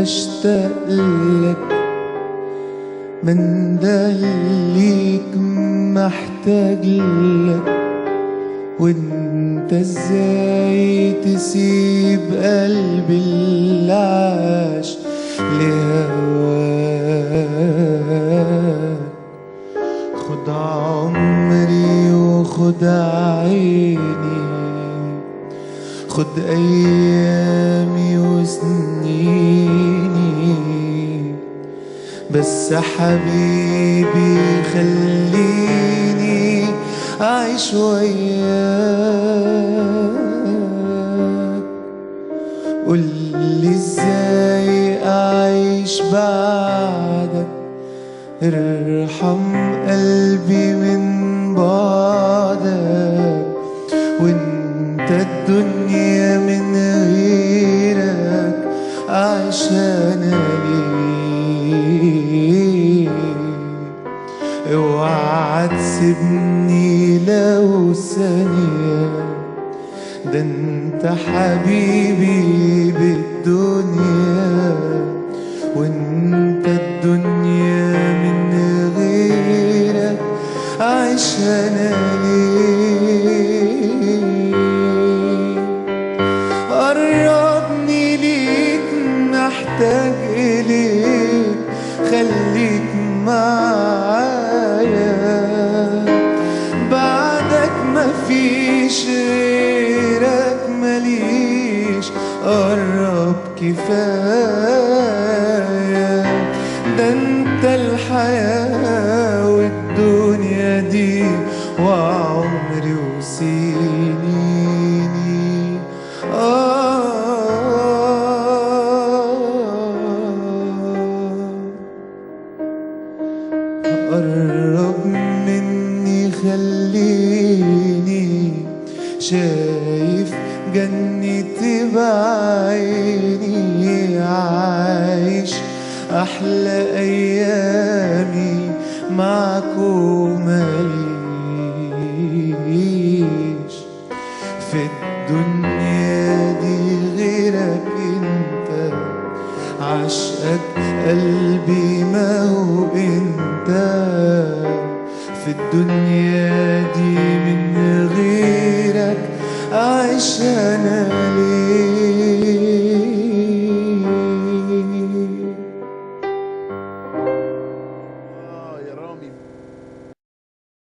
بشتاق لك، بندليك محتاج لك. وانت ازاي تسيب قلبي اللي عاش لهواك؟ خد عمري وخد عيني، خد ايامي وسنيني، بس حبيبي خليني أعيش وياك. قولي ازاي أعيش بعدك، ارحم قلبي من بعدك. وانت الدنيا من غيرك أعيش أنا ليه؟ اوعى تسيبني لو ثانية، ده انت حبيبي بالدنيا. وانت الدنيا من غيرك أعيش أنا ليه؟ قربني ليك محتاج إليك، خليك معايا. بعدك مفيش غيرك ماليش، قرب كفاية. ده انت الحياة والدنيا دي وعمري وسنيني. قرب مني خليني شايف جنتي بعيني، عايش أحلى أيامي معك وماليش في الدنيا دي غيرك انت. عشقك قلبي ما هو انت في الدنيا دي.